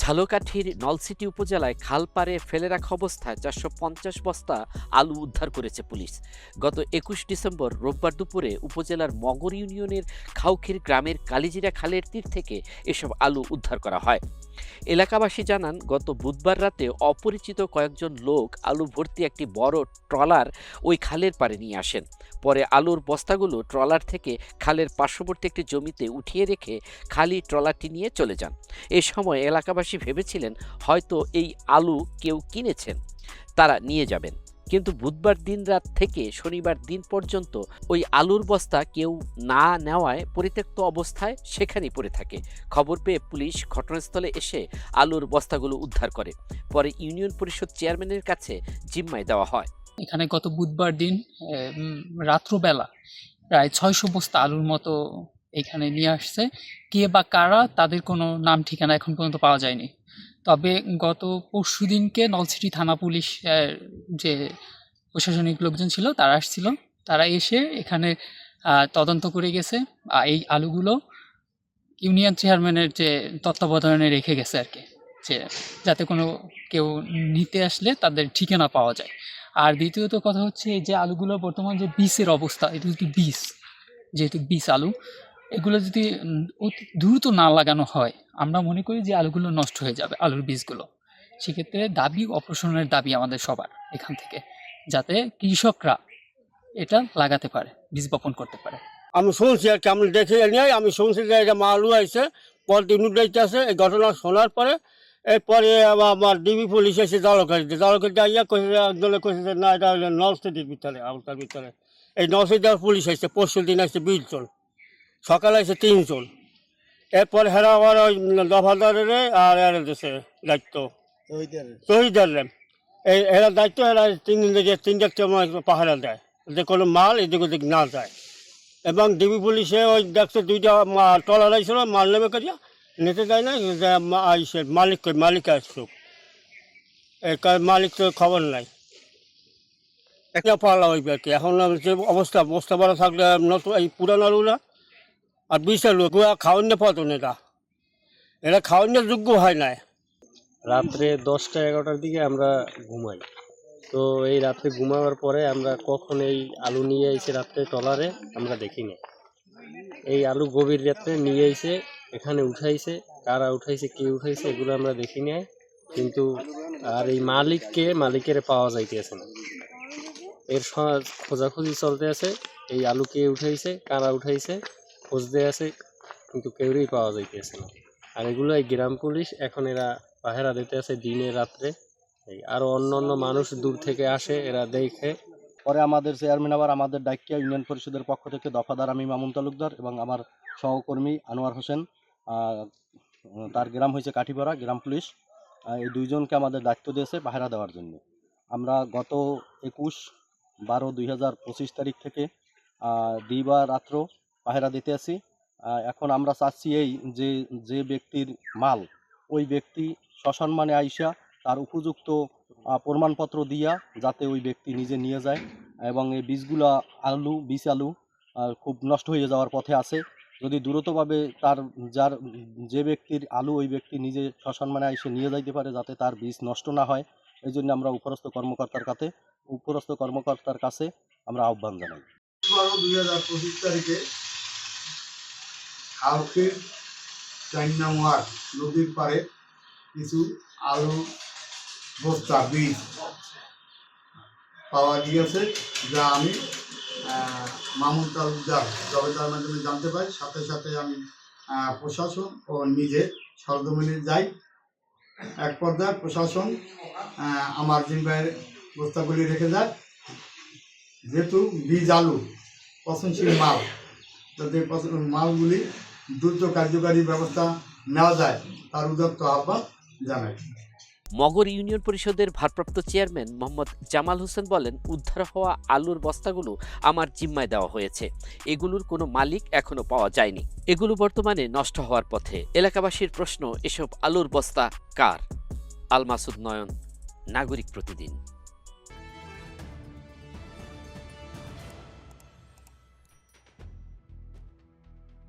ঝালকাঠির নলছিটি উপজেলায় খালপাড়ে ফেলে রাখা অবস্থায় ৪৫০ বস্তা আলু উদ্ধার করেছে পুলিশ। গত ২১ ডিসেম্বর রোববার দুপুরে উপজেলার মগর ইউনিয়নের খাউখির গ্রামের কালিজিরা খালের তীর থেকে এসব আলু উদ্ধার করা হয়। এলাকাবাসী জানান, গত বুধবার রাতে অপরিচিত কয়েকজন লোক আলু ভর্তি একটি বড় ট্রলার ওই খালের পাড়ে নিয়ে আসেন। পরে আলুর বস্তাগুলো ট্রলার থেকে খালের পার্শ্ববর্তী একটি জমিতে উঠিয়ে রেখে খালি ট্রলারটি নিয়ে চলে যান। এ সময় এলাকাবাসী ভেবেছিলেন হয়তো এই আলু কেউ কিনেছেন, তারা নিয়ে যাবেন। কিন্তু বুধবার দিন রাত থেকে শনিবার দিন পর্যন্ত ওই আলুর বস্তা কেউ না নেওয়ায় পরিত্যক্ত অবস্থায় সেখানেই পড়ে থাকে। খবর পেয়ে পুলিশ ঘটনাস্থলে এসে আলুর বস্তাগুলো উদ্ধার করে। পরে ইউনিয়ন পরিষদ চেয়ারম্যানের কাছে জিম্মায় দেওয়া হয়। এখানে গত বুধবার দিন রাত্রবেলা প্রায় ৬০০ বস্তা আলুর মতো এখানে নিয়ে আসছে। কে বা কারা, তাদের কোনো নাম ঠিকানা এখন পর্যন্ত পাওয়া যায়নি। তবে গত পরশুদিনকে নলছিটি থানা পুলিশ যে প্রশাসনিক লোকজন ছিল তারা আসছিল, তারা এসে এখানে তদন্ত করে গেছে। এই আলুগুলো ইউনিয়ন চেয়ারম্যানের যে তত্ত্বাবধানে রেখে গেছে আর কি, যে যাতে কোনো কেউ নিতে আসলে তাদের ঠিকানা পাওয়া যায়। আর দ্বিতীয়ত কথা হচ্ছে, এই যে আলুগুলো বর্তমান যে বীজের অবস্থা, এটা যদি যেহেতু বীজ আলু, এগুলো যদি অতি দ্রুত না লাগানো হয়, আমরা মনে করি যে আলুগুলো নষ্ট হয়ে যাবে, আলুর বীজগুলো। সেক্ষেত্রে অপসারণের দাবি আমাদের সবার এখান থেকে, যাতে কৃষকরা এটা লাগাতে পারে, বীজ বপন করতে পারে। আমি শুনছি আর কি, আমি দেখে নিয়ে আমি শুনছি যে এটা মালু আইসে পরে উঠাইতে আছে। এই ঘটনা শোনার পরে এরপরে আমার ডিবি পুলিশ এসে জালকাঠিতে আইয়া কইছে, একজনে কইছে যে না, এটা হলো নলছিটির ভিতরে, আলতার ভিতরে। এই নলছিটির পুলিশ আসছে, পরশু দিন আসছে ২০ জন, সকালে আসছে ৩ জন। এরপরে হেরা আবার ওই দফাদারের আর এর দেশে দায়িত্ব তহিদার এই এরা দায়িত্ব, এরা ৩ দিন থেকে ৩টা পাহারা দেয় যে কোনো মাল এদিক ওদিক না যায়। এবং ডিবি পুলিশে ওই দেখছে ২টা ট্রলার আইছিল, মাল নেমে করিয়া নিতে যায় না, আইসে মালিক আসুক, মালিক তো খবর নাই। একটা পালা হইবে আর কি। এখন যে বস্তা বড় থাকলে নতুন এই পুরান আলুরা আর বিশাল গুয়া খাওয়ান্য পতন, এরা খাওয়ানোর যোগ্য হয় না। রাত্রে 10টা 11টার দিকে আমরা ঘুমাই। তো এই রাত্রে ঘুমাবার পরে আমরা কখন এই আলু নিয়ে এসে রাত্রে ট্রলারে আমরা দেখি না। এই আলু গভীর রাত্রে নিয়ে এসে এখানে উঠাইছে, কারা উঠাইছে, কে উঠাইছে, এগুলো আমরা দেখি নাই। কিন্তু আর এই মালিকের পাওয়া যাইতেছে না। এর খোঁজাখুঁজি চলতে আছে, এই আলু কে উঠাইছে, কারা উঠাইছে খুঁজতে আছে, কিন্তু কেউই পাওয়া যাইতেছে না। আর এগুলো এই গ্রাম পুলিশ এখন এরা পাহারা দিতে আছে দিনে রাত্রে। আরো অন্য মানুষ দূর থেকে আসে, এরা দেখে। পরে আমাদের চেয়ারম্যান আবার আমাদের ডাকিয়া ইউনিয়ন পরিষদের পক্ষ থেকে দফাদার আমি মামুন তালুকদার এবং আমার সহকর্মী আনোয়ার হোসেন, তার গ্রাম হয়েছে কাঠিপাড়া, গ্রাম পুলিশ, এই 2 জনকে আমাদের দায়িত্ব দিয়েছে পাহারা দেওয়ার জন্য। আমরা গত 21/12/2025 তারিখ থেকে দিবা রাত্র পাহারা দিতে আছি। এখন আমরা চাচ্ছি এই যে ব্যক্তির মাল, ওই ব্যক্তি সসম্মানে আইসা তার উপযুক্ত প্রমাণপত্র দিয়া যাতে ওই ব্যক্তি নিজে নিয়ে যায়। এবং এই বীজ আলু খুব নষ্ট হয়ে যাওয়ার পথে আছে। যদি দ্রুতভাবে যে ব্যক্তির আলু, ওই ব্যক্তি নিজে সসম্মানে এসে নিয়ে যাইতে পারে, যাতে তার বীজ নষ্ট না হয়, এই জন্য আমরা উপরস্থ কর্মকর্তার কাছে আমরা আহ্বান জানাই। 2025 তারিখে খাউখির 4 নং ওয়ার্ড নদীর পাড়ে কিছু আলু বস্তা বীজ পাওয়া গিয়েছে, যা আমি মামুন তালুকদার জবেদার মাধ্যমে জানতে পাই। সাথে সাথে আমি প্রশাসন ও নিজে সরজমিনে যাই। এক পর্যায়ে প্রশাসন আমার জিম্মায় বস্তাগুলি রেখে যায়। যেহেতু বীজ আলু পচনশীল মাল, যাতে মালগুলি দ্রুত কার্যকারী ব্যবস্থা নেওয়া যায় তার উদাত্ত আহ্বান জানাই। মগর ইউনিয়ন পরিষদের ভারপ্রাপ্ত চেয়ারম্যান মোহাম্মদ জামাল হোসেন বলেন, উদ্ধার হওয়া আলুর বস্তাগুলো আমার জিম্মায় দেওয়া হয়েছে। এগুলোর কোনো মালিক এখনো পাওয়া যায়নি। এগুলো বর্তমানে নষ্ট হওয়ার পথে। এলাকাবাসীর প্রশ্ন, এসব আলুর বস্তা কার? আল মাসুদ নয়ন, নাগরিক প্রতিদিন।